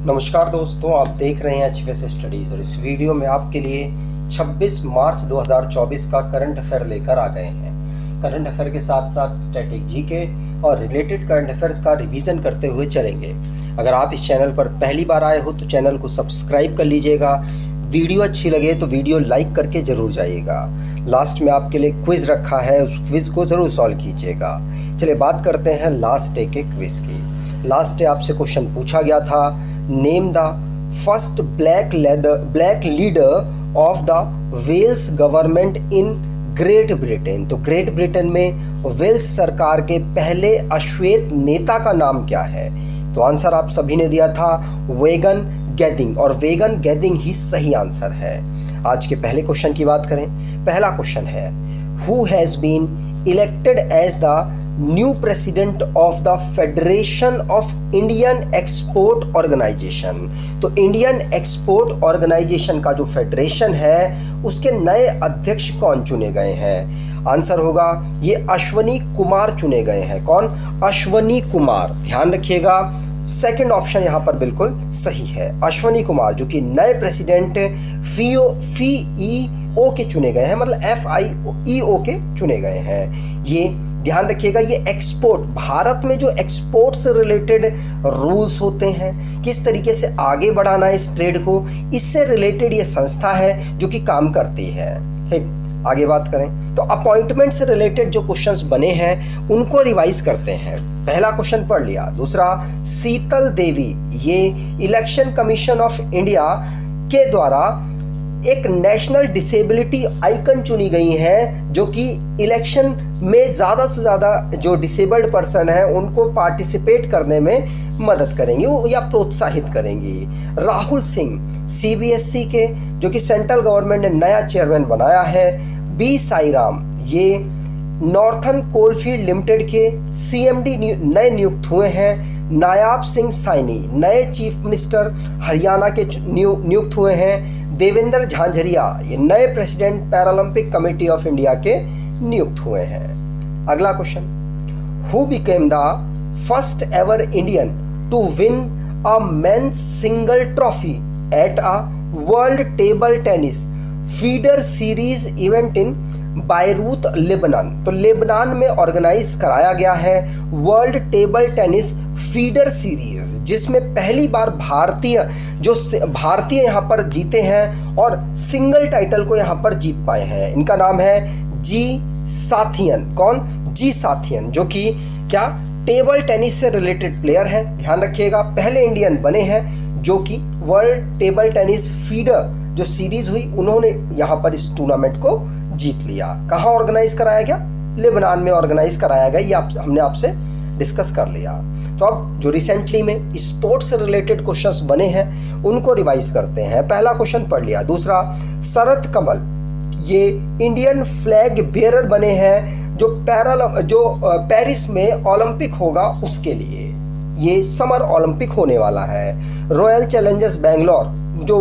नमस्कार दोस्तों, आप देख रहे हैं एचवीएस स्टडीज़ और इस वीडियो में आपके लिए 26 मार्च 2024 का करंट अफेयर लेकर आ गए हैं। करंट अफेयर के साथ साथ स्टैटिक जीके और रिलेटेड करंट अफेयर्स का रिवीजन करते हुए चलेंगे। अगर आप इस चैनल पर पहली बार आए हो तो चैनल को सब्सक्राइब कर लीजिएगा। वीडियो अच्छी लगे तो वीडियो लाइक करके ज़रूर जाइएगा। लास्ट में आपके लिए क्विज़ रखा है, उस क्विज़ को ज़रूर सॉल्व कीजिएगा। चलिए बात करते हैं लास्ट डे के क्विज़ की। लास्ट डे आपसे क्वेश्चन पूछा गया था, name the first black leader of the Wales government in Great Britain. तो ग्रेट ब्रिटेन में वेल्स सरकार के पहले अश्वेत नेता का नाम क्या है? तो आंसर आप सभी ने दिया था वेगन गैदिंग, और वेगन गैदिंग ही सही आंसर है। आज के पहले क्वेश्चन की बात करें। पहला क्वेश्चन है, who has been elected as the new president of the Federation of Indian Export Organisation. तो इंडियन एक्सपोर्ट ऑर्गेनाइजेशन का जो फेडरेशन है उसके नए अध्यक्ष कौन चुने गए हैं? आंसर होगा ये अश्वनी कुमार चुने गए हैं। कौन? अश्वनी कुमार। ध्यान रखिएगा, सेकंड ऑप्शन यहाँ पर बिल्कुल सही है, अश्वनी कुमार, जो कि नए प्रेसिडेंट FIEO के चुने गए हैं, मतलब FIEO के चुने गए हैं। ये ध्यान रखिएगा, ये एक्सपोर्ट, भारत में जो एक्सपोर्ट से रिलेटेड रूल्स होते हैं, किस तरीके से आगे बढ़ाना है इस ट्रेड को, इससे रिलेटेड ये संस्था है जो कि काम करती है। ठीक, आगे बात करें तो अपॉइंटमेंट से रिलेटेड जो क्वेश्चंस बने हैं उनको रिवाइज करते हैं। पहला क्वेश्चन पढ़ लिया। दूसरा, शीतल देवी, ये इलेक्शन कमीशन ऑफ इंडिया के द्वारा एक नेशनल डिसेबिलिटी आइकन चुनी गई हैं, जो कि इलेक्शन में ज़्यादा से ज़्यादा जो डिसेबल्ड पर्सन है उनको पार्टिसिपेट करने में मदद करेंगी या प्रोत्साहित करेंगी। राहुल सिंह, CBSE के, जो कि सेंट्रल गवर्नमेंट ने नया चेयरमैन बनाया है। बी साईराम, ये नॉर्थन कोलफील्ड लिमिटेड के CMD नए नियुक्त हुए हैं। नायाब सिंह साइनी, नए चीफ मिनिस्टर हरियाणा के नियुक्त हुए हैं। देवेंद्र झांझरिया, ये नए president Paralympic committee of India के नियुक्त हुए हैं। अगला question, who became the first ever Indian to win a men's single trophy at a world table tennis feeder series event in Beirut, Lebanon. तो लेबनान में ऑर्गेनाइज कराया गया है world table tennis feeder series, जिसमें पहली बार भारतीय यहाँ पर जीते हैं और सिंगल टाइटल को यहाँ पर जीत पाए हैं। इनका नाम है जी साथियन। कौन? जी साथियन, जो कि क्या टेबल टेनिस से रिलेटेड प्लेयर है। ध्यान रखिएगा, पहले इंडियन बने हैं जो कि वर्ल्ड टेबल टेनिस फीडर जो सीरीज हुई उन्होंने यहाँ पर इस टूर्नामेंट को जीत लिया। कहाँ ऑर्गेनाइज कराया गया? लेबनान में ऑर्गेनाइज कराया गया। ये हमने आपसे डिस्कस कर लिया। तो अब जो रिसेंटली में स्पोर्ट्स से रिलेटेड क्वेश्चंस बने हैं उनको रिवाइज करते हैं। पहला क्वेश्चन पढ़ लिया। दूसरा, शरद कमल, ये इंडियन फ्लैग बेयरर बने हैं जो पेरिस में ओलंपिक होगा उसके लिए। ये समर ओलंपिक होने वाला है। रॉयल चैलेंजर्स बैंगलोर, जो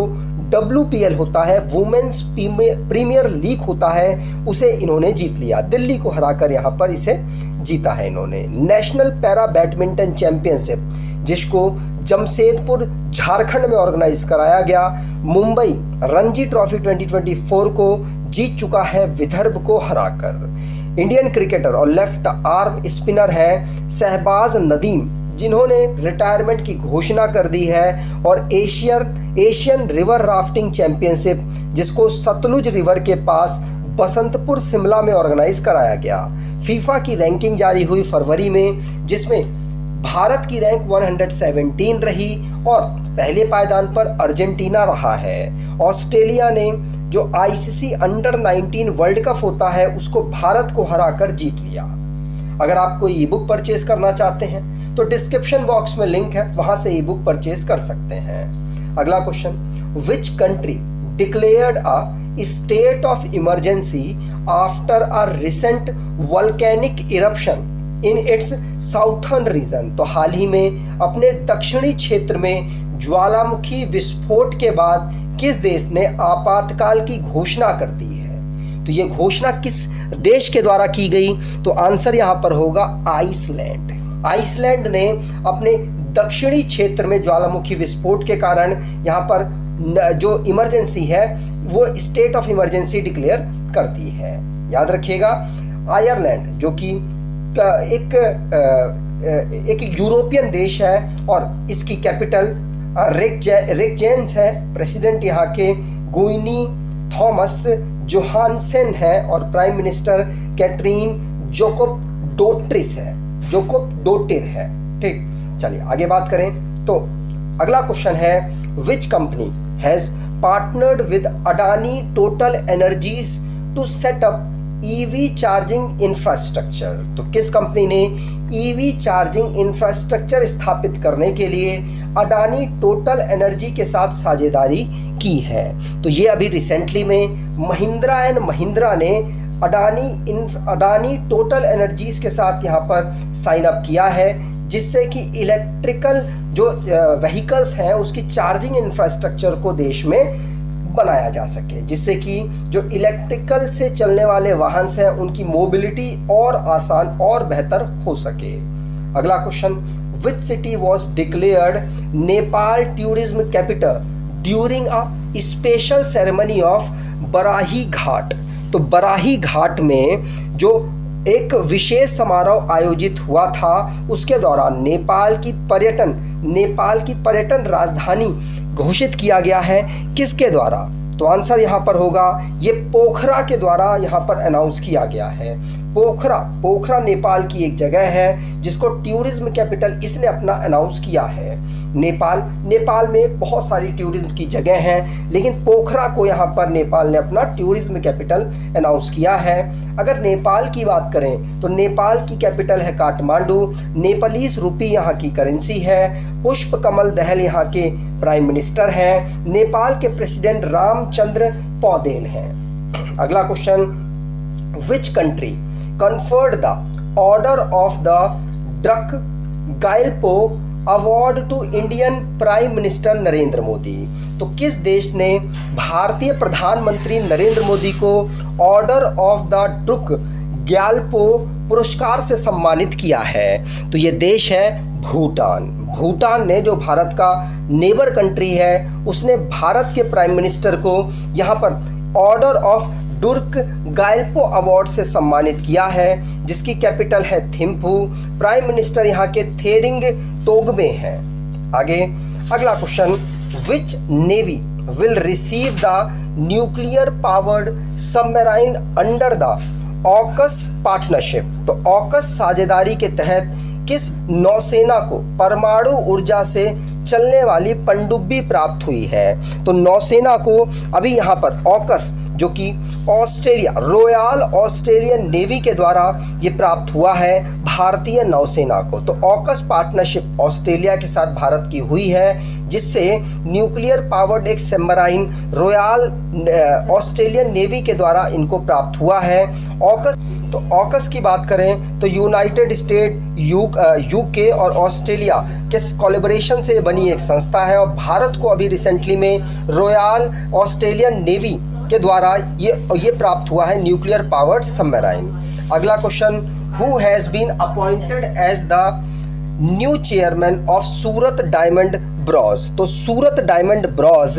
WPL होता है, वुमेन्स प्रीमियर लीग होता है, उसे इन्होंने जीत लिया। दिल्ली को हराकर यहाँ पर इसे जीता है इन्होंने। नेशनल पैरा बैडमिंटन चैंपियनशिप, जिसको जमशेदपुर झारखंड में ऑर्गेनाइज कराया गया, मुंबई रणजी ट्रॉफी 2024 को जीत चुका है विदर्भ को हराकर। इंडियन क्रिकेटर और लेफ्ट आर्म स्पिनर है शहबाज नदीम, जिन्होंने रिटायरमेंट की घोषणा कर दी है। और एशियन रिवर राफ्टिंग चैंपियनशिप, जिसको सतलुज रिवर के पास बसंतपुर शिमला में ऑर्गेनाइज कराया गया। फीफा की रैंकिंग जारी हुई फरवरी में, जिसमें भारत की रैंक 117 रही और पहले पायदान पर अर्जेंटीना रहा है। ऑस्ट्रेलिया ने जो ICC अंडर-19 वर्ल्ड कप होता है उसको भारत को हराकर जीत लिया। अगर आप कोई ई बुक परचेज करना चाहते हैं तो डिस्क्रिप्शन बॉक्स में लिंक है, वहां से ई बुक परचेज कर सकते हैं। अगला question, which country declared a state of emergency after a recent volcanic eruption in its southern reason. तो हाल ही में अपने दक्षिणी क्षेत्र में ज्वालामुखी विस्फोट के बाद किस देश ने आपातकाल की घोषणा कर दी है? तो ये घोषणा किस देश के द्वारा की गई? तो आंसर यहाँ पर होगा आइसलैंड। आइसलैंड ने अपने दक्षिणी क्षेत्र में ज्वालामुखी विस्फोट के कारण यहाँ पर जो इमरजेंसी है वो स्टेट ऑफ इमरजेंसी डिक्लेयर कर दी है। याद रखिएगा, आयरलैंड जो कि एक यूरोपियन देश है और इसकी कैपिटल रेकजेंस है। प्रेसिडेंट यहाँ के गुइनी थॉमस जोहानसेन है और प्राइम मिनिस्टर कैटरीन जोकोब डोटिर है। ठीक, चलिए आगे बात करें। तो अगला क्वेश्चन है, which company has partnered with Adani TotalEnergies to set up EV charging infrastructure. तो किस कंपनी ने ईवी चार्जिंग इंफ्रास्ट्रक्चर स्थापित करने के लिए अडानी टोटल एनर्जी के साथ साझेदारी की है? तो ये अभी रिसेंटली में महिंद्रा एंड महिंद्रा ने अडानी टोटल एनर्जीज के साथ यहाँ पर साइन अप किया है, जिससे कि इलेक्ट्रिकल जो व्हीकल्स हैं उसकी चार्जिंग इंफ्रास्ट्रक्चर को देश में बनाया जा सके, जिससे कि जो इलेक्ट्रिकल से चलने वाले वाहन हैं उनकी मोबिलिटी और आसान और बेहतर हो सके। अगला question, which city was declared Nepal tourism capital during a special ceremony of Barahi Ghat. तो बराही घाट में जो एक विशेष समारोह आयोजित हुआ था उसके दौरान नेपाल की पर्यटन राजधानी घोषित किया गया है किसके द्वारा? तो आंसर यहाँ पर होगा ये पोखरा के द्वारा यहाँ पर अनाउंस किया गया है। पोखरा नेपाल की एक जगह है जिसको टूरिज्म कैपिटल इसने अपना अनाउंस किया है। नेपाल में बहुत सारी टूरिज्म की जगह हैं, लेकिन पोखरा को यहाँ पर नेपाल ने अपना टूरिज्म कैपिटल अनाउंस किया है। अगर नेपाल की बात करें तो नेपाल की कैपिटल है काठमांडू, नेपालीस रुपी यहाँ की करेंसी है, पुष्प कमल दहल यहाँ के प्राइम मिनिस्टर हैं, नेपाल के प्रेसिडेंट रामचंद्र पौडेल हैं। अगला question, which country conferred the order of the Druk Gyalpo award to Indian prime minister Narendra Modi. तो किस देश ने भारतीय प्रधानमंत्री नरेंद्र मोदी को order of the Druk Gyalpo पुरस्कार से सम्मानित किया है? तो ये देश है भूटान। भूटान ने, जो भारत का नेबर कंट्री है, उसने भारत के प्राइम मिनिस्टर को यहाँ पर order of Druk Gyalpo award से सम्मानित किया है, जिसकी कैपिटल है थिम्पू। प्राइम मिनिस्टर यहाँ के थेरिंग तोगबे हैं। आगे अगला question, which navy will receive the nuclear powered submarine under the AUKUS partnership. तो ऑकस साझेदारी के तहत किस नौसेना को परमाणु ऊर्जा से चलने वाली पनडुब्बी प्राप्त हुई है? तो नौसेना को अभी यहाँ पर ऑकस, जो कि रॉयल ऑस्ट्रेलियन नेवी के द्वारा ये प्राप्त हुआ है भारतीय नौसेना को। तो ऑकस पार्टनरशिप ऑस्ट्रेलिया के साथ भारत की हुई है, जिससे न्यूक्लियर पावर्ड एक सबमरीन रॉयल ऑस्ट्रेलियन नेवी के द्वारा इनको प्राप्त हुआ है। ऑकस की बात करें तो यूनाइटेड स्टेट, यूके और ऑस्ट्रेलिया के कोलैबोरेशन से बनी एक संस्था है और भारत को अभी रिसेंटली में रॉयल ऑस्ट्रेलियन नेवी के द्वारा ये प्राप्त हुआ है न्यूक्लियर पावर्ड सबमरीन। अगला question, who has been appointed as the new chairman of Surat Diamond Bourse. तो सूरत डायमंड ब्रॉज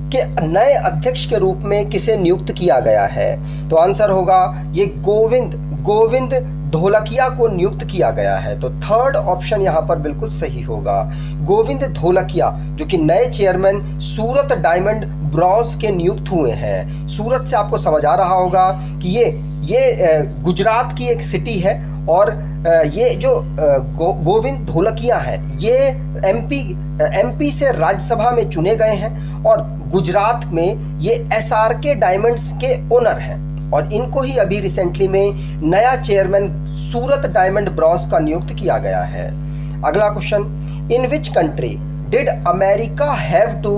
के नए अध्यक्ष के रूप में किसे नियुक्त किया गया है? तो आंसर होगा ये गोविंद धोलकिया को नियुक्त किया गया है। तो थर्ड ऑप्शन यहाँ पर बिल्कुल सही होगा। गोविंद धोलकिया जो कि नए चेयरमैन सूरत डायमंड ब्रॉज के नियुक्त हुए हैं। सूरत से आपको समझ आ रहा होगा कि ये गुजरात की एक सिटी है और ये जो गोविंद धोलकिया हैं ये एमपी से राज्यसभा में चुने गए हैं और गुजरात में ये SRK डायमंड्स के ओनर हैं और इनको ही अभी रिसेंटली में नया चेयरमैन सूरत डायमंड ब्रॉज का नियुक्त किया गया है। अगला question, in which country did America have to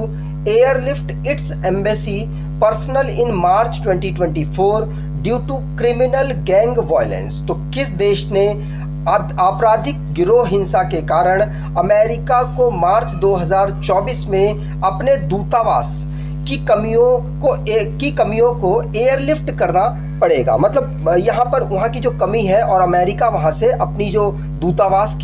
airlift its embassy personnel in March 2024 due to criminal gang violence. तो किस देश ने आपराधिक गिरोह हिंसा के कारण अमेरिका को मार्च 2024 में अपने दूतावास की कमियों को एयरलिफ्ट करना पड़ेगा। मतलब यहाँ पर वहाँ की जो कमी है और अमेरिका वहाँ से अपनी जो दूतावास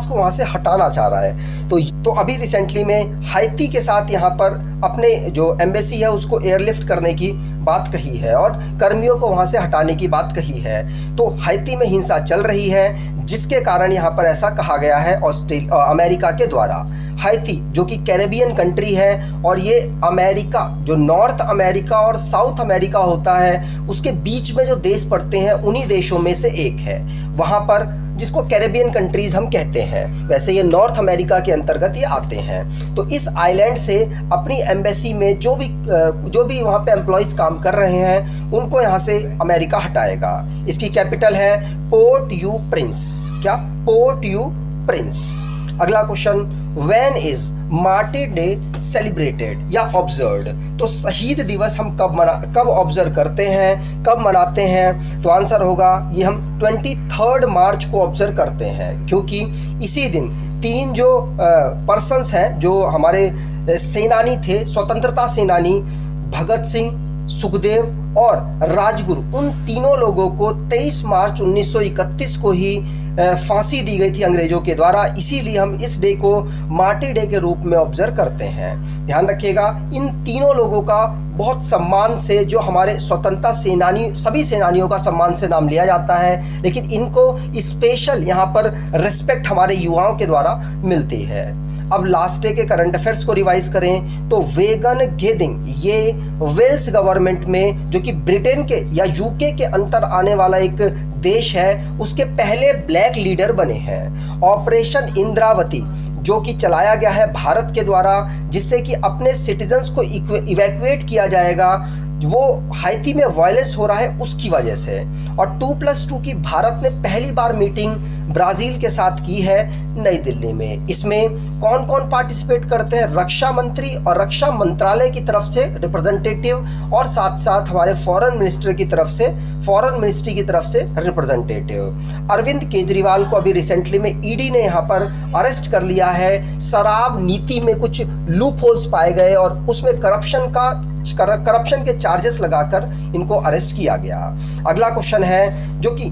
को वहाँ से हटाना चाह रहा है। तो अभी रिसेंटली में हाइती के साथ यहाँ पर अपने जो एम्बेसी है उसको एयरलिफ्ट करने की बात कही है और कर्मियों को वहाँ से हटाने की बात कही है। तो हाइती में हिंसा चल रही है, जिसके कारण यहाँ पर ऐसा कहा गया है अमेरिका के द्वारा। हाइती जो कि कैरेबियन कंट्री है और ये अमेरिका, जो नॉर्थ अमेरिका और साउथ अमेरिका होता है, उसके बीच में जो देश पड़ते हैं उन्हीं देशों में से एक है। वहाँ पर जिसको कैरेबियन कंट्रीज हम कहते हैं, वैसे ये नॉर्थ अमेरिका के अंतर्गत ये आते हैं। तो इस आइलैंड से अपनी एम्बेसी में जो भी वहाँ पे एम्प्लॉयज़ काम कर रहे हैं उनको यहाँ से अमेरिका हटाएगा। इसकी कैपिटल है पोर्ट यू प्रिंस। क्या? Port au Prince. अगला question, when is martyr day celebrated या ऑब्जर्व्ड? तो शहीद दिवस हम कब ऑब्जर्व करते हैं, कब मनाते हैं? तो आंसर होगा ये हम 23 मार्च को ऑब्जर्व करते हैं, क्योंकि इसी दिन 3 जो पर्सन्स हैं जो हमारे सेनानी थे, स्वतंत्रता सेनानी भगत सिंह, सुखदेव और राजगुरु, उन तीनों लोगों को 23 मार्च 1931 को ही फांसी दी गई थी अंग्रेजों के द्वारा। इसीलिए हम इस डे को मार्टिर डे के रूप में ऑब्जर्व करते हैं। ध्यान रखिएगा, इन तीनों लोगों का बहुत सम्मान से, जो हमारे स्वतंत्रता सेनानी, सभी सेनानियों का सम्मान से नाम लिया जाता है, लेकिन इनको स्पेशल यहाँ पर रिस्पेक्ट हमारे युवाओं के द्वारा मिलती है। अब लास्ट डे के करंट अफेयर्स को रिवाइज करें तो वेगन गेदिंग, ये वेल्स गवर्नमेंट में, जो कि ब्रिटेन के या यूके के अंतर आने वाला एक देश है, उसके पहले ब्लैक लीडर बने हैं। ऑपरेशन इंद्रावती जो कि चलाया गया है भारत के द्वारा, जिससे कि अपने सिटीजन्स को इवैक्यूएट किया जाएगा, वो हाइती में वायलेंस हो रहा है उसकी वजह से। और 2+2 की भारत ने पहली बार मीटिंग ब्राज़ील के साथ की है नई दिल्ली में। इसमें कौन कौन पार्टिसिपेट करते हैं? रक्षा मंत्री और रक्षा मंत्रालय की तरफ से रिप्रेजेंटेटिव, और साथ साथ हमारे फॉरेन मिनिस्ट्री की तरफ से रिप्रेजेंटेटिव। अरविंद केजरीवाल को अभी रिसेंटली में ईडी ने यहाँ पर अरेस्ट कर लिया है। शराब नीति में कुछ लूप होल्स पाए गए और उसमें करप्शन के चार्जेस लगाकर इनको अरेस्ट किया गया। अगला क्वेश्चन है, जो कि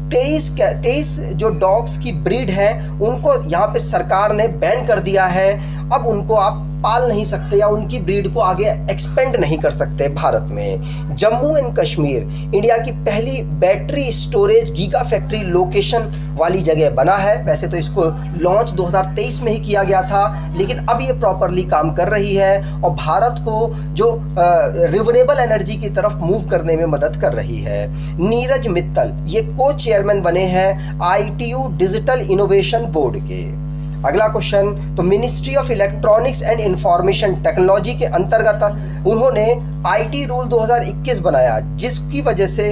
23 जो डॉग्स की ब्रीड है उनको यहाँ पे सरकार ने बैन कर दिया है। अब उनको आप पाल नहीं सकते या उनकी ब्रीड को आगे एक्सपेंड नहीं कर सकते भारत में। जम्मू एंड कश्मीर इंडिया की पहली battery storage giga factory location वाली जगह बना है। वैसे तो इसको लॉन्च 2023 में ही किया गया था, लेकिन अब ये प्रॉपरली काम कर रही है और भारत को जो रिन्यूएबल एनर्जी की तरफ मूव करने में मदद कर रही है। नीरज मित्तल ये को चेयरमैन बने हैं ITU डिजिटल इनोवेशन बोर्ड के। अगला क्वेश्चन, तो ministry of electronics and information technology के अंतर्गत उन्होंने IT रूल 2021 बनाया, जिसकी वजह से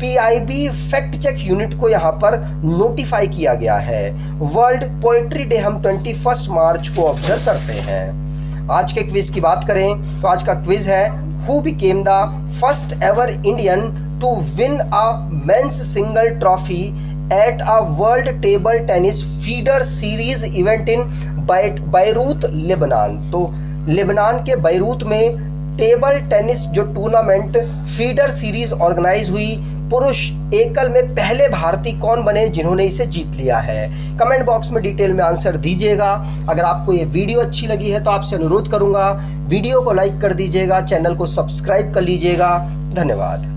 PIB फैक्ट चेक यूनिट को यहाँ पर नोटिफाई किया गया है। वर्ल्ड पोएट्री डे हम 21 मार्च को ऑब्जर्व करते हैं। आज के क्विज की बात करें तो आज का क्विज है, who became the first ever Indian to win a men's single trophy at a world table tennis feeder series event in Beirut Lebanon. तो लेबनान के बैरूत में टेबल टेनिस जो टूर्नामेंट फीडर सीरीज ऑर्गेनाइज हुई, पुरुष एकल में पहले भारतीय कौन बने जिन्होंने इसे जीत लिया है? कमेंट बॉक्स में डिटेल में आंसर दीजिएगा। अगर आपको ये वीडियो अच्छी लगी है तो आपसे अनुरोध करूंगा वीडियो को लाइक कर दीजिएगा, चैनल को सब्सक्राइब कर लीजिएगा। धन्यवाद।